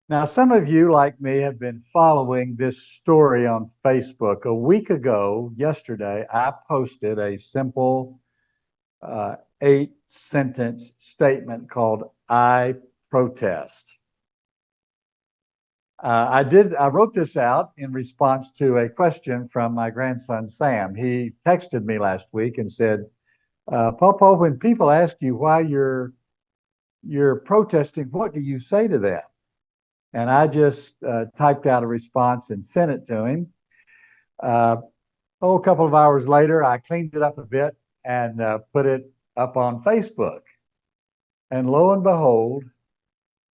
Now, some of you, like me, have been following this story on Facebook. A week ago, yesterday, I posted a simple 8 sentence statement called I protest. I wrote this out in response to a question from my grandson, Sam. He texted me last week and said, Papa, when people ask you why you're protesting, what do you say to them? And I just typed out a response and sent it to him. Uh, a couple of hours later, I cleaned it up a bit and put it up on Facebook. And lo and behold,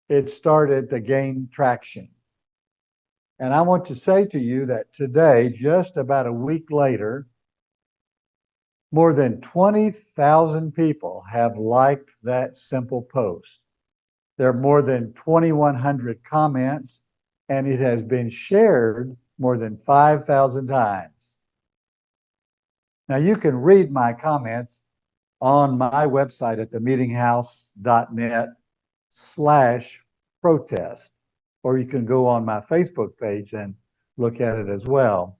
it started to gain traction. And I want to say to you that today, just about a week later, more than 20,000 people have liked that simple post. There are more than 2,100 comments, and it has been shared more than 5,000 times. Now, you can read my comments on my website at themeetinghouse.net/protest, or you can go on my Facebook page and look at it as well.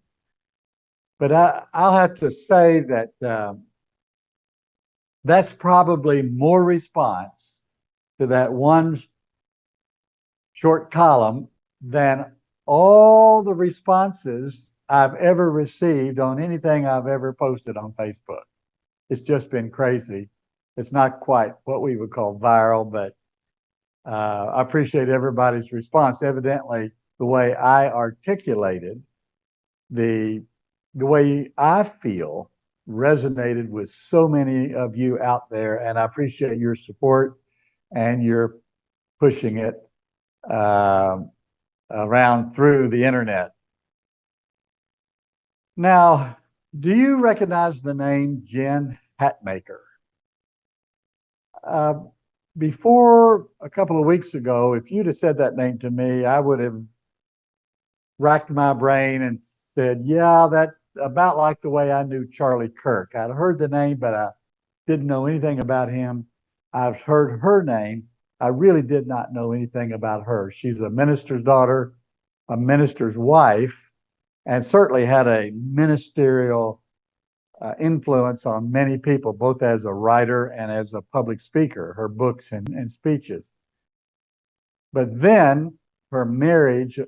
But I'll have to say that that's probably more response to that one short column than all the responses I've ever received on anything I've ever posted on Facebook. It's just been crazy. It's not quite what we would call viral, but I appreciate everybody's response. Evidently, the way I articulated the the way I feel resonated with so many of you out there, and I appreciate your support and your pushing it uh, around through the internet. Now, do you recognize the name Jen Hatmaker? Uh, Before a couple of weeks ago, if you'd have said that name to me, I would have racked my brain and said, yeah, that about like the way I knew Charlie Kirk. I'd heard the name, but I didn't know anything about him. I've heard her name. I really did not know anything about her. She's a minister's daughter, a minister's wife, and certainly had a ministerial influence on many people, both as a writer and as a public speaker, her books and speeches. But then her marriage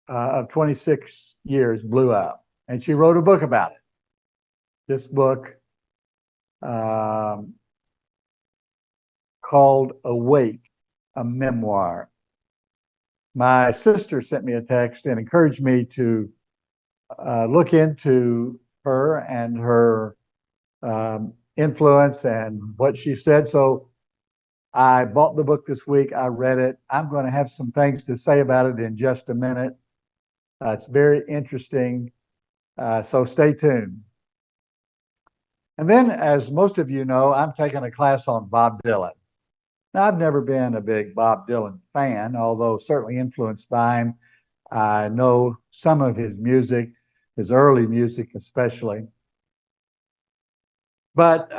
of 26 years blew up, and she wrote a book about it. This book um, called Awake, a memoir. My sister sent me a text and encouraged me to look into her and her influence and what she said. So I bought the book this week. I read it. I'm going to have some things to say about it in just a minute. It's very interesting. So stay tuned. And then, as most of you know, I'm taking a class on Bob Dylan. Now, I've never been a big Bob Dylan fan, although certainly influenced by him. I know some of his music, his early music especially. But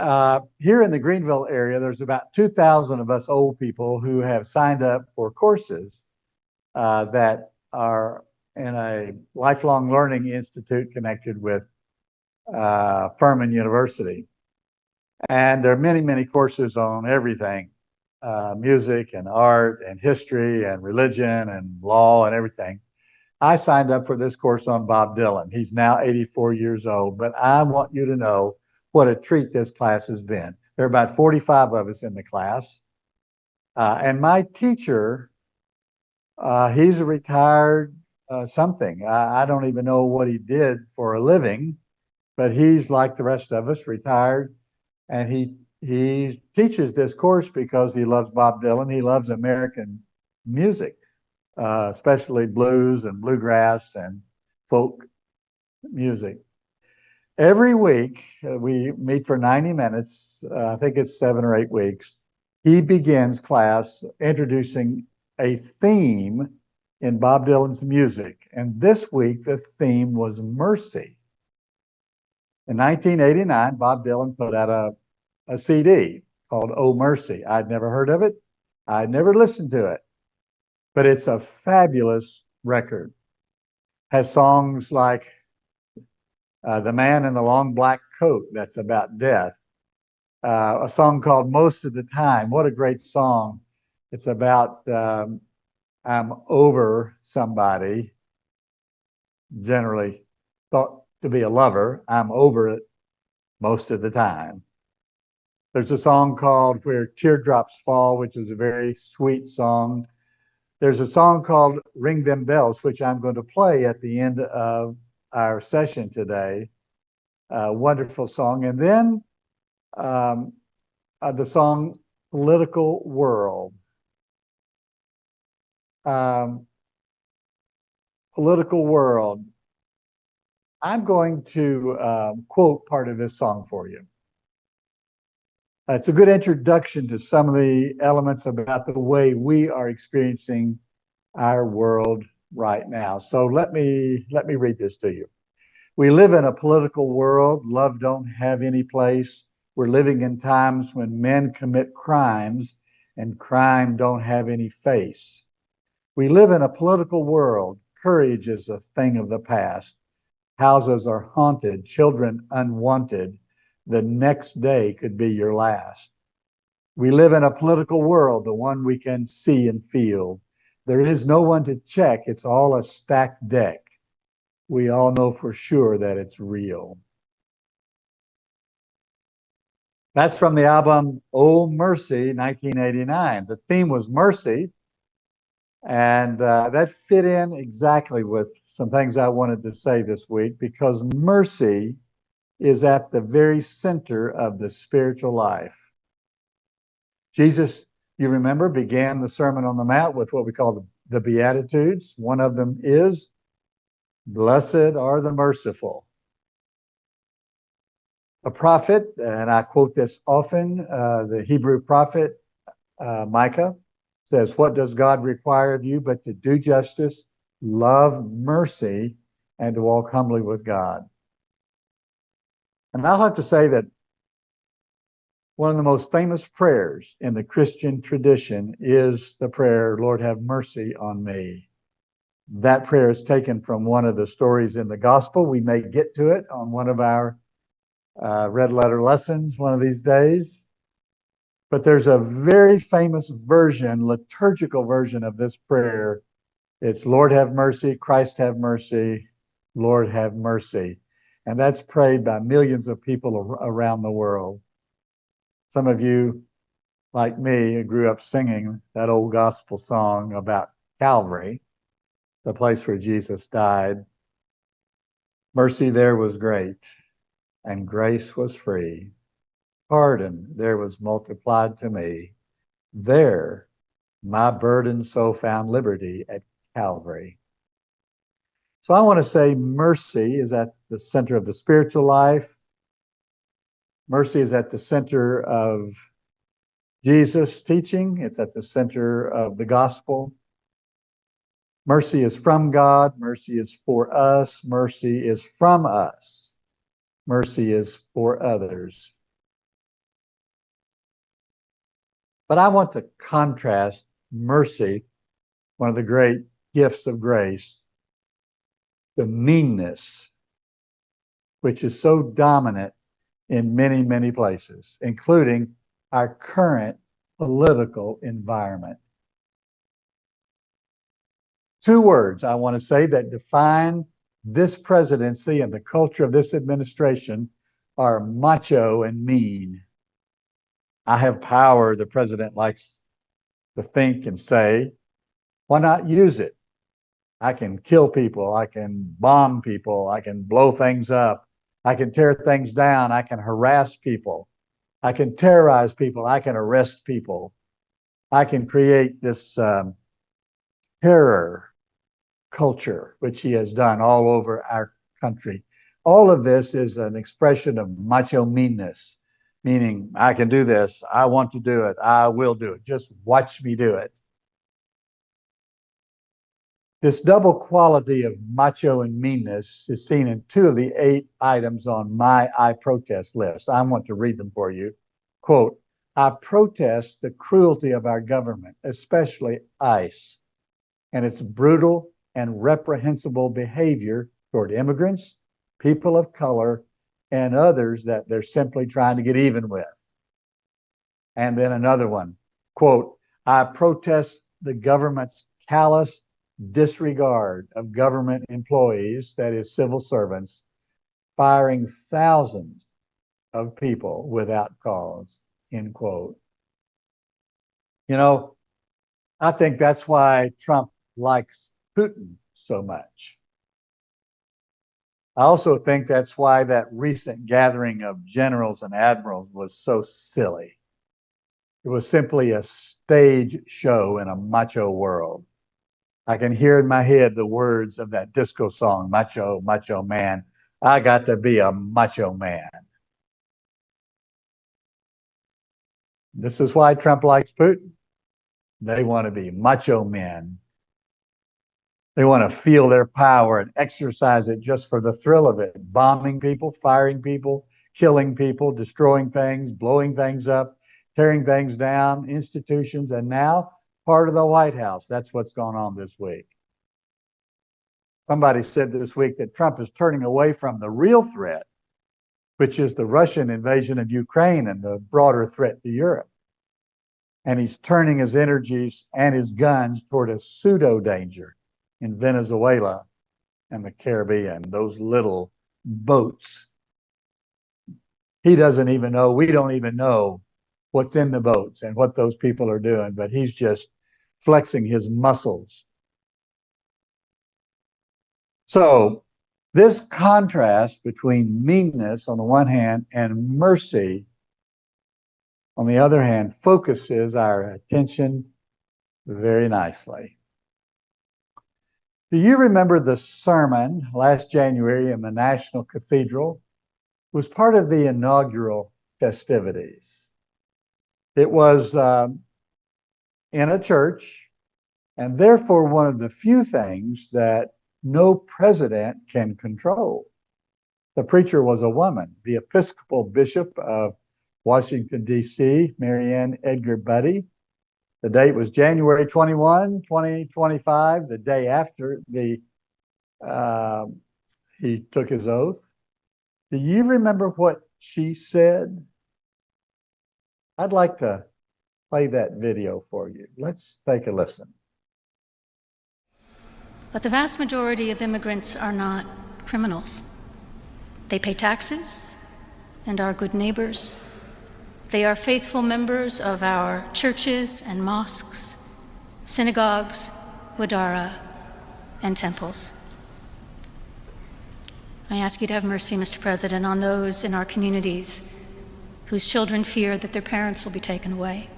here in the Greenville area, there's about 2,000 of us old people who have signed up for courses that are in a lifelong learning institute connected with Furman University. And there are many, many courses on everything, music and art and history and religion and law and everything. I signed up for this course on Bob Dylan. He's now 84 years old, but I want you to know what a treat this class has been. There are about 45 of us in the class. And my teacher, he's a retired something. I don't even know what he did for a living, but he's like the rest of us, retired. And he teaches this course because he loves Bob Dylan. He loves American music, especially blues and bluegrass and folk music. Every week, we meet for 90 minutes. I think it's 7 or 8 weeks. He begins class introducing a theme in Bob Dylan's music. And this week, the theme was mercy. In 1989, Bob Dylan put out a CD called Oh Mercy. I'd never heard of it. I'd never listened to it. but it's a fabulous record. Has songs like The Man in the Long Black Coat, that's about death. A song called Most of the Time. What a great song. It's about I'm over somebody, generally thought to be a lover. I'm over it most of the time. There's a song called Where Teardrops Fall, which is a very sweet song. There's a song called Ring Them Bells, which I'm going to play at the end of our session today. A wonderful song. And then the song Political World. Um, Political World. I'm going to quote part of this song for you. It's a good introduction to some of the elements about the way we are experiencing our world right now. So let me read this to you. We live in a political world. Love don't have any place. We're living in times when men commit crimes and crime don't have any face. We live in a political world. Courage is a thing of the past. Houses are haunted, children unwanted. The next day could be your last. We live in a political world, the one we can see and feel. There is no one to check. It's all a stacked deck. We all know for sure that it's real. That's from the album Oh Mercy, 1989. The theme was mercy, and that fit in exactly with some things I wanted to say this week, because mercy is at the very center of the spiritual life. Jesus, you remember, began the Sermon on the Mount with what we call the Beatitudes. One of them is, blessed are the merciful. A prophet, and I quote this often, the Hebrew prophet Micah says, what does God require of you but to do justice, love mercy, and to walk humbly with God? And I'll have to say that one of the most famous prayers in the Christian tradition is the prayer, Lord, have mercy on me. That prayer is taken from one of the stories in the gospel. We may get to it on one of our red letter lessons one of these days. But there's a very famous version, liturgical version of this prayer. It's Lord have mercy, Christ have mercy, Lord have mercy. And that's prayed by millions of people around the world. Some of you, like me, grew up singing that old gospel song about Calvary, the place where Jesus died. Mercy there was great, and grace was free. Pardon there was multiplied to me. There my burdened soul found liberty at Calvary. So I want to say mercy is at the center of the spiritual life. Mercy is at the center of Jesus' teaching. It's at the center of the gospel. Mercy is from God. Mercy is for us. Mercy is from us. Mercy is for others. But I want to contrast mercy, one of the great gifts of grace, the meanness, which is so dominant in many, many places, including our current political environment. Two words I want to say that define this presidency and the culture of this administration are macho and mean. I have power, the president likes to think and say. Why not use it? I can kill people. I can bomb people. I can blow things up. I can tear things down. I can harass people. I can terrorize people. I can arrest people. I can create this terror culture, which he has done all over our country. All of this is an expression of macho meanness, meaning I can do this. I want to do it. I will do it. Just watch me do it. This double quality of macho and meanness is seen in two of the 8 items on my I protest list. I want to read them for you. Quote, I protest the cruelty of our government, especially ICE. and its brutal and reprehensible behavior toward immigrants, people of color, and others that they're simply trying to get even with. And then another one, quote, I protest the government's callous disregard of government employees, that is, civil servants, firing thousands of people without cause, end quote. You know, I think that's why Trump likes Putin so much. I also think that's why that recent gathering of generals and admirals was so silly. It was simply a stage show in a macho world. I can hear in my head the words of that disco song, Macho, Macho Man. I got to be a macho man. This is why Trump likes Putin. They want to be macho men. They want to feel their power and exercise it just for the thrill of it, bombing people, firing people, killing people, destroying things, blowing things up, tearing things down, institutions, and now part of the White House. That's what's going on this week. Somebody said this week that Trump is turning away from the real threat, which is the Russian invasion of Ukraine and the broader threat to Europe. And he's turning his energies and his guns toward a pseudo danger in Venezuela and the Caribbean, those little boats. He doesn't even know, we don't even know what's in the boats and what those people are doing, but he's just flexing his muscles. So this contrast between meanness on the one hand and mercy on the other hand focuses our attention very nicely. Do you remember the sermon last January in the National Cathedral? It was part of the inaugural festivities. It was in a church, and therefore one of the few things that no president can control. The preacher was a woman, the Episcopal Bishop of Washington, D.C., Marianne Edgar Buddy. The date was January 21, 2025, the day after he took his oath. Do you remember what she said? I'd like to play that video for you. Let's take a listen. But the vast majority of immigrants are not criminals. They pay taxes and are good neighbors. They are faithful members of our churches and mosques, synagogues, wadara, and temples. I ask you to have mercy, Mr. President, on those in our communities whose children fear that their parents will be taken away,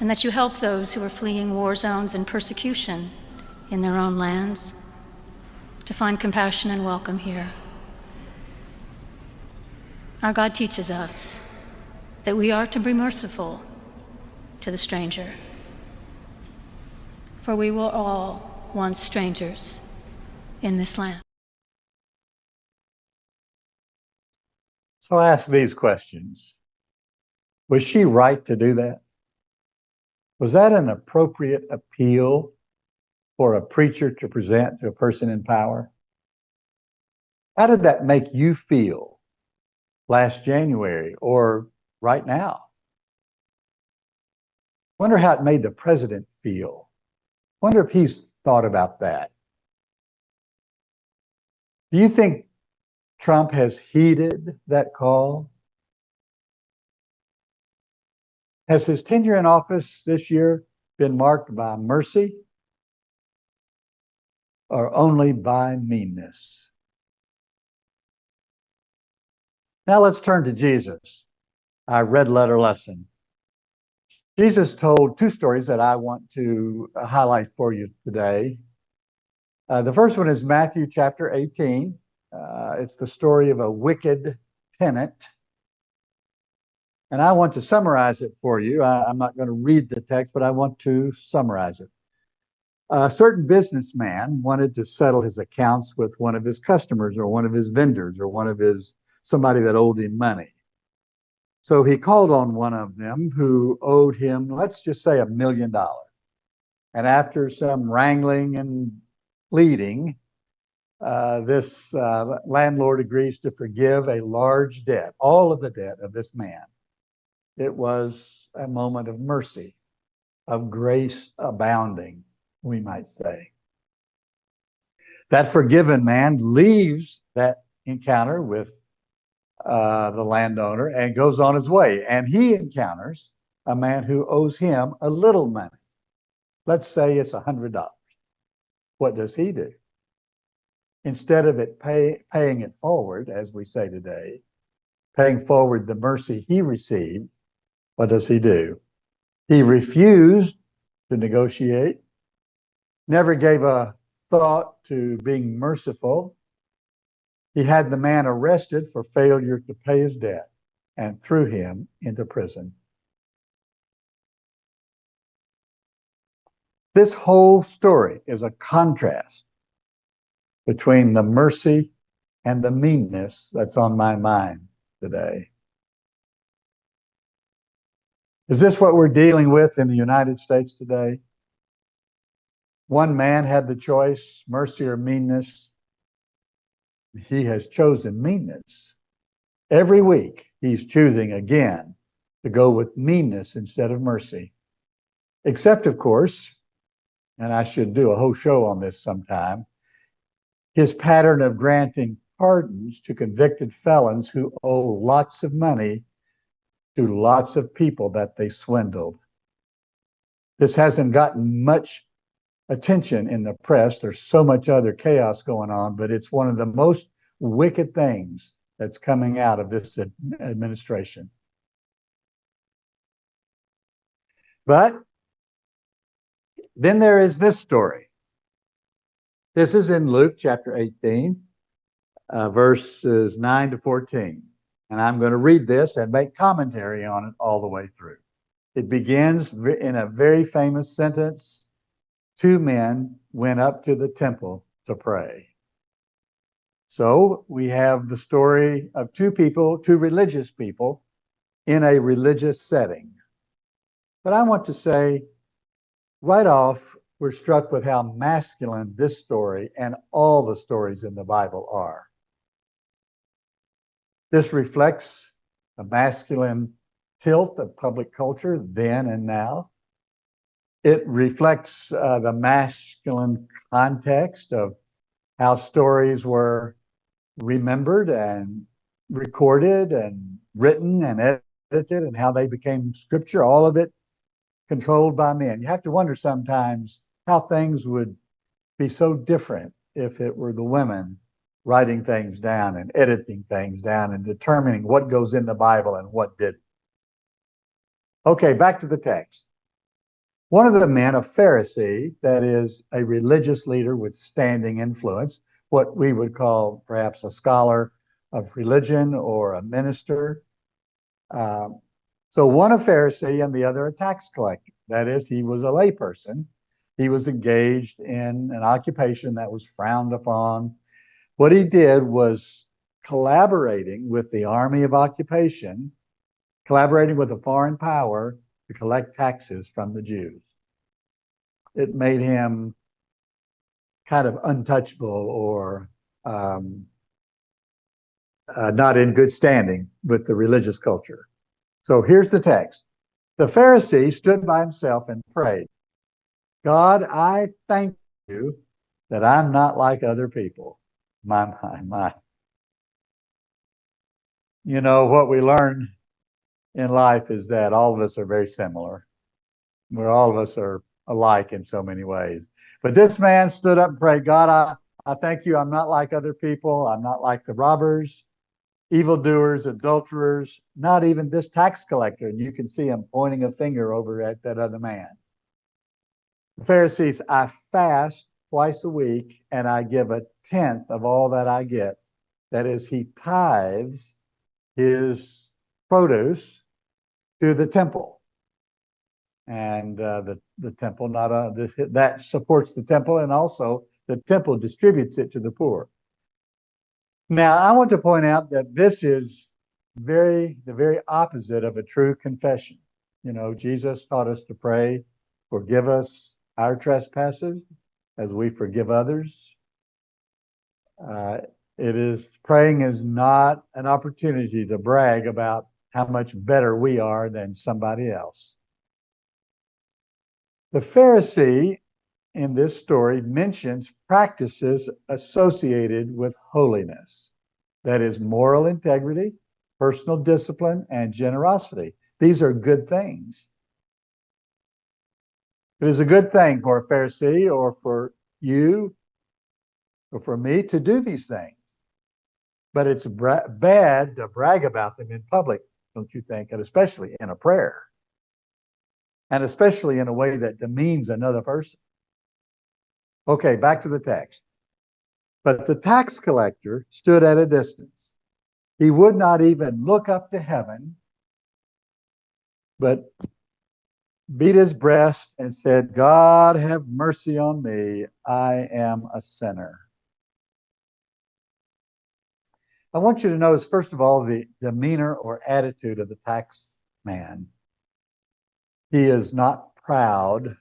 and that you help those who are fleeing war zones and persecution in their own lands to find compassion and welcome here. Our God teaches us that we are to be merciful to the stranger, for we were all once strangers in this land. So I ask these questions. Was she right to do that? Was that an appropriate appeal for a preacher to present to a person in power? How did that make you feel last January or right now? Wonder how it made the president feel. Wonder if he's thought about that. Do you think Trump has heeded that call? Has his tenure in office this year been marked by mercy or only by meanness? Now let's turn to Jesus, our red letter lesson. Jesus told two stories that I want to highlight for you today. The first one is Matthew chapter 18. It's the story of a wicked tenant. And I want to summarize it for you. I'm not going to read the text, but I want to summarize it. A certain businessman wanted to settle his accounts with one of his customers or one of his vendors or somebody that owed him money. So he called on one of them who owed him, let's just say $1 million. And after some wrangling and pleading, this landlord agrees to forgive a large debt, all of the debt of this man. It was a moment of mercy, of grace abounding, we might say. That forgiven man leaves that encounter with the landowner and goes on his way. And he encounters a man who owes him a little money. Let's say it's $100. What does he do? Instead of paying it forward, as we say today, paying forward the mercy he received, what does he do? He refused to negotiate, never gave a thought to being merciful. He had the man arrested for failure to pay his debt and threw him into prison. This whole story is a contrast between the mercy and the meanness that's on my mind today. Is this what we're dealing with in the United States today? One man had the choice, mercy or meanness. He has chosen meanness. Every week, he's choosing again to go with meanness instead of mercy. Except, of course, and I should do a whole show on this sometime, his pattern of granting pardons to convicted felons who owe lots of money to lots of people that they swindled. This hasn't gotten much attention in the press. There's so much other chaos going on, but it's one of the most wicked things that's coming out of this administration. But then there is this story. This is in Luke chapter 18, verses 9 to 14. And I'm going to read this and make commentary on it all the way through. It begins in a very famous sentence. 2 men went up to the temple to pray. So we have the story of 2 people, 2 religious people in a religious setting. But I want to say right off, we're struck with how masculine this story and all the stories in the Bible are. This reflects a masculine tilt of public culture then and now. It reflects the masculine context of how stories were remembered and recorded and written and edited and how they became scripture, all of it controlled by men. You have to wonder sometimes how things would be so different if it were the women writing things down and editing things down and determining what goes in the Bible and what didn't. Okay, back to the text. One of the men, a Pharisee, that is a religious leader with standing influence, what we would call perhaps a scholar of religion or a minister. So one a Pharisee and the other a tax collector. That is, he was a layperson. He was engaged in an occupation that was frowned upon. What he did was collaborating with the army of occupation, collaborating with a foreign power to collect taxes from the Jews. It made him kind of untouchable or not in good standing with the religious culture. So here's the text. The Pharisee stood by himself and prayed, God, I thank you that I'm not like other people. My. You know, what we learn in life is that all of us are very similar. All of us are alike in so many ways. But this man stood up and prayed, God, I thank you. I'm not like other people. I'm not like the robbers, evildoers, adulterers, not even this tax collector. And you can see him pointing a finger over at that other man. The Pharisees, I fast twice a week and I give 1/10 of all that I get. That is, he tithes his produce to the temple. And the temple that supports the temple, and also the temple distributes it to the poor. Now, I want to point out that this is the very opposite of a true confession. You know, Jesus taught us to pray, forgive us our trespasses as we forgive others. Praying is not an opportunity to brag about how much better we are than somebody else. The Pharisee in this story mentions practices associated with holiness. That is moral integrity, personal discipline, and generosity. These are good things. It is a good thing for a Pharisee or for you or for me to do these things. But it's bad to brag about them in public, don't you think? And especially in a prayer. And especially in a way that demeans another person. Okay, back to the text. But the tax collector stood at a distance. He would not even look up to heaven, but beat his breast and said, God, have mercy on me. I am a sinner. I want you to notice, first of all, the demeanor or attitude of the tax man. He is not proud,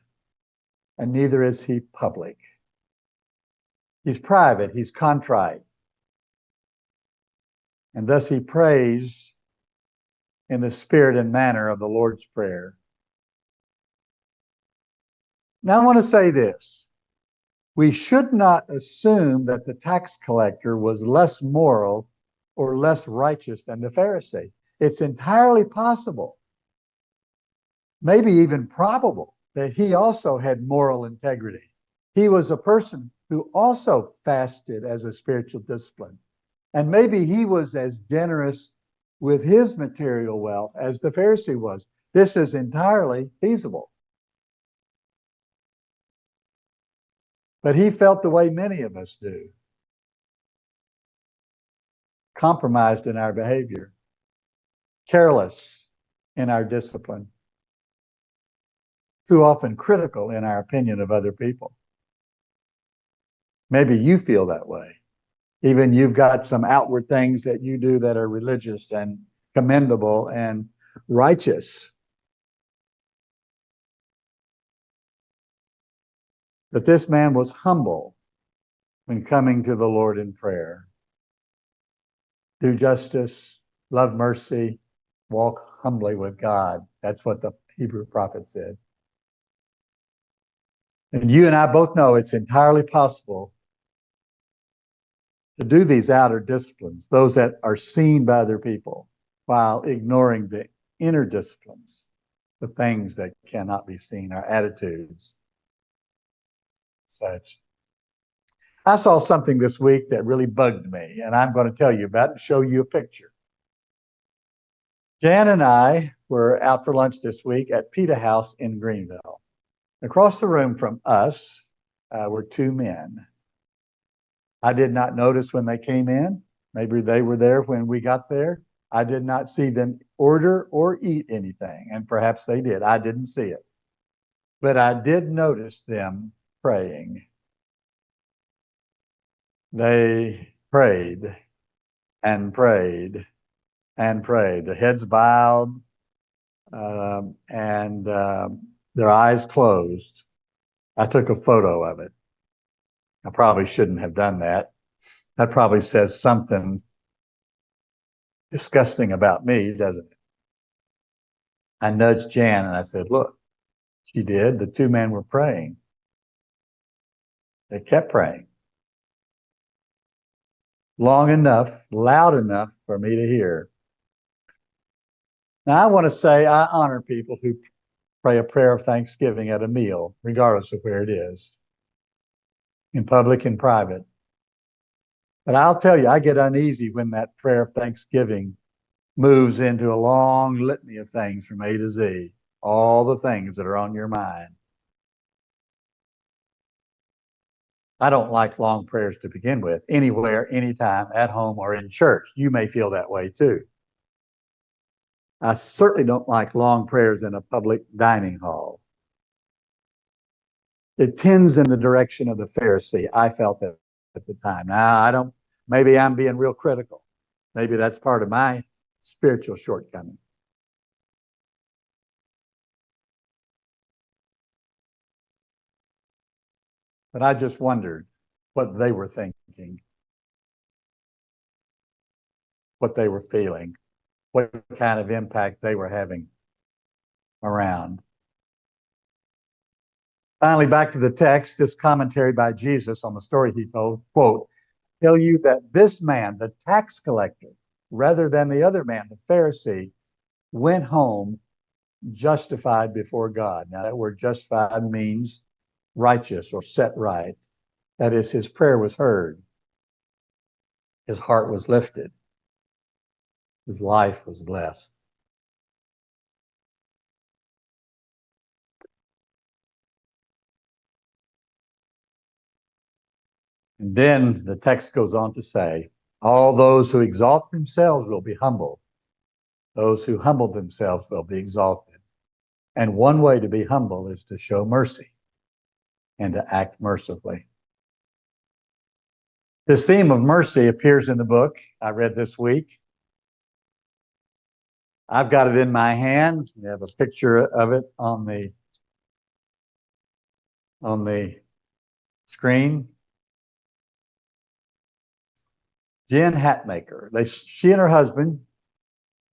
and neither is he public. He's private, he's contrite. And thus he prays in the spirit and manner of the Lord's Prayer. Now I want to say this. We should not assume that the tax collector was less moral or less righteous than the Pharisee. It's entirely possible, maybe even probable, that he also had moral integrity. He was a person who also fasted as a spiritual discipline. And maybe he was as generous with his material wealth as the Pharisee was. This is entirely feasible. But he felt the way many of us do, compromised in our behavior, careless in our discipline, too often critical in our opinion of other people. Maybe you feel that way. Even you've got some outward things that you do that are religious and commendable and righteous. But this man was humble when coming to the Lord in prayer. Do justice, love mercy, walk humbly with God. That's what the Hebrew prophet said. And you and I both know it's entirely possible to do these outer disciplines, those that are seen by other people, while ignoring the inner disciplines, the things that cannot be seen, our attitudes, such. I saw something this week that really bugged me, and I'm going to tell you about it and show you a picture. Jan and I were out for lunch this week at Pita House in Greenville. Across the room from us were two men. I did not notice when they came in. Maybe they were there when we got there. I did not see them order or eat anything, and perhaps they did. I didn't see it. But I did notice them praying. They prayed and prayed and prayed. Their heads bowed and their eyes closed. I took a photo of it. I probably shouldn't have done that. That probably says something disgusting about me, doesn't it? I nudged Jan and I said, look, she did. The two men were praying. They kept praying. Long enough, loud enough for me to hear. Now, I want to say I honor people who pray a prayer of thanksgiving at a meal, regardless of where it is, in public and private. But I'll tell you, I get uneasy when that prayer of thanksgiving moves into a long litany of things from A to Z, all the things that are on your mind. I don't like long prayers to begin with, anywhere, anytime, at home, or in church. You may feel that way too. I certainly don't like long prayers in a public dining hall. It tends in the direction of the Pharisee. I felt that at the time. Now, maybe I'm being real critical. Maybe that's part of my spiritual shortcoming. But I just wondered what they were thinking, what they were feeling, what kind of impact they were having around. Finally, back to the text, this commentary by Jesus on the story he told, quote, tell you that this man, the tax collector, rather than the other man, the Pharisee, went home justified before God. Now, that word justified means righteous or set right. That is, his prayer was heard. His heart was lifted. His life was blessed. And then the text goes on to say, all those who exalt themselves will be humbled. Those who humble themselves will be exalted. And one way to be humble is to show mercy and to act mercifully. This theme of mercy appears in the book I read this week. I've got it in my hand. We have a picture of it on the screen. Jen Hatmaker. She and her husband,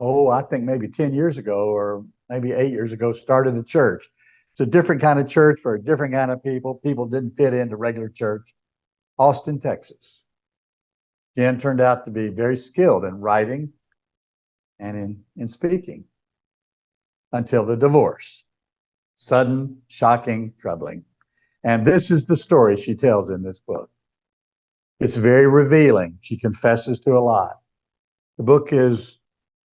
I think maybe 10 years ago or maybe 8 years ago, started a church. It's a different kind of church for a different kind of people. People didn't fit into regular church. Austin, Texas. Jen turned out to be very skilled in writing and in speaking until the divorce. Sudden, shocking, troubling. And this is the story she tells in this book. It's very revealing. She confesses to a lot. The book is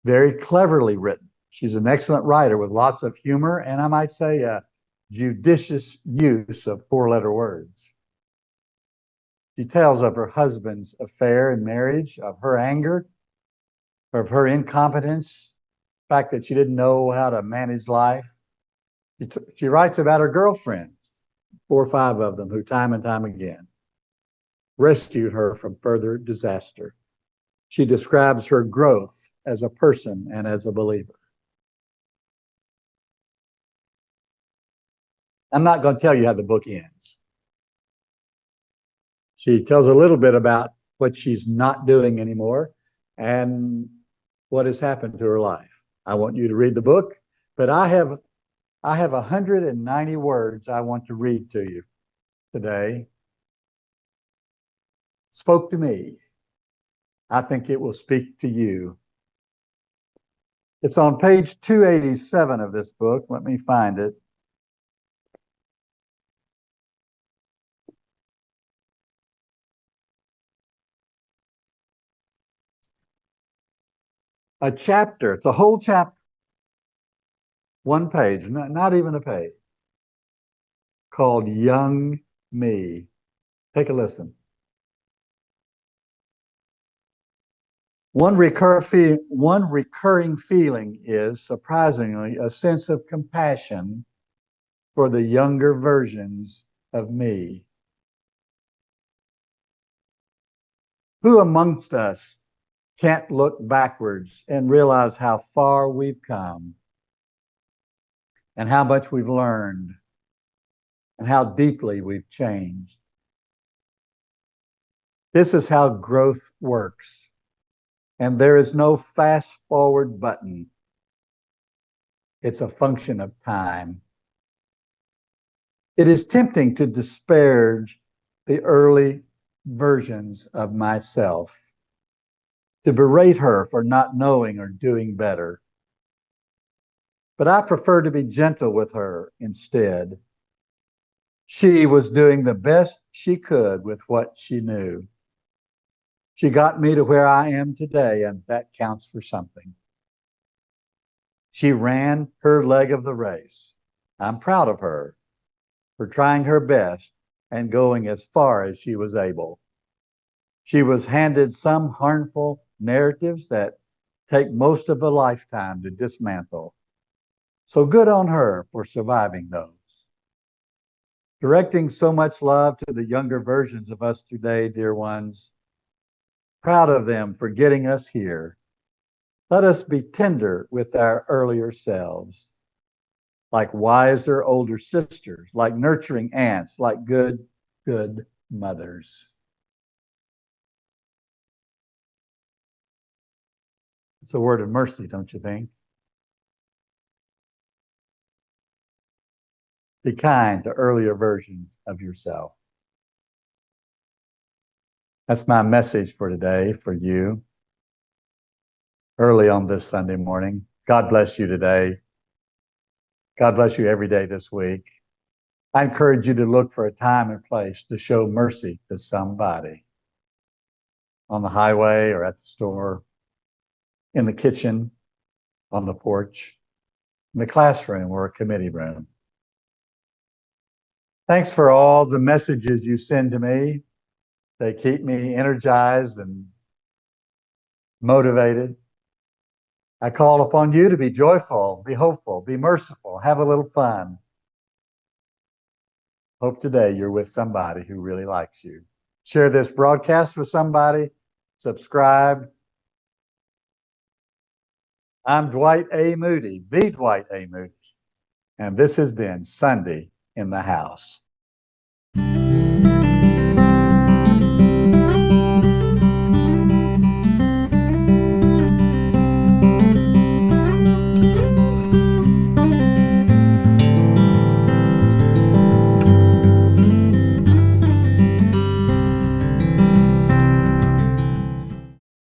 very cleverly written. She's an excellent writer with lots of humor and I might say a judicious use of four-letter words. She tells of her husband's affair and marriage, of her anger, of her incompetence, the fact that she didn't know how to manage life. She writes about her girlfriends, 4 or 5 of them, who time and time again rescued her from further disaster. She describes her growth as a person and as a believer. I'm not going to tell you how the book ends. She tells a little bit about what she's not doing anymore and what has happened to her life. I want you to read the book, but I have 190 words I want to read to you today. Spoke to me. I think it will speak to you. It's on page 287 of this book. Let me find it. A chapter, it's a whole chapter, one page, not even a page, called Young Me. Take a listen. One recurring feeling is, surprisingly, a sense of compassion for the younger versions of me. Who amongst us can't look backwards and realize how far we've come and how much we've learned and how deeply we've changed? This is how growth works. And there is no fast forward button. It's a function of time. It is tempting to disparage the early versions of myself, to berate her for not knowing or doing better. But I prefer to be gentle with her instead. She was doing the best she could with what she knew. She got me to where I am today, and that counts for something. She ran her leg of the race. I'm proud of her for trying her best and going as far as she was able. She was handed some harmful narratives that take most of a lifetime to dismantle. So good on her for surviving those. Directing so much love to the younger versions of us today, dear ones. Proud of them for getting us here. Let us be tender with our earlier selves, like wiser older sisters, like nurturing aunts, like good good mothers. It's a word of mercy, don't you think? Be kind to earlier versions of yourself. That's my message for today for you early on this Sunday morning. God bless you today. God bless you every day this week. I encourage you to look for a time and place to show mercy to somebody on the highway or at the store, in the kitchen, on the porch, in the classroom or a committee room. Thanks for all the messages you send to me. They keep me energized and motivated. I call upon you to be joyful, be hopeful, be merciful, have a little fun. Hope today you're with somebody who really likes you. Share this broadcast with somebody, subscribe. I'm Dwight A. Moody, the Dwight A. Moody, and this has been Sunday in the House.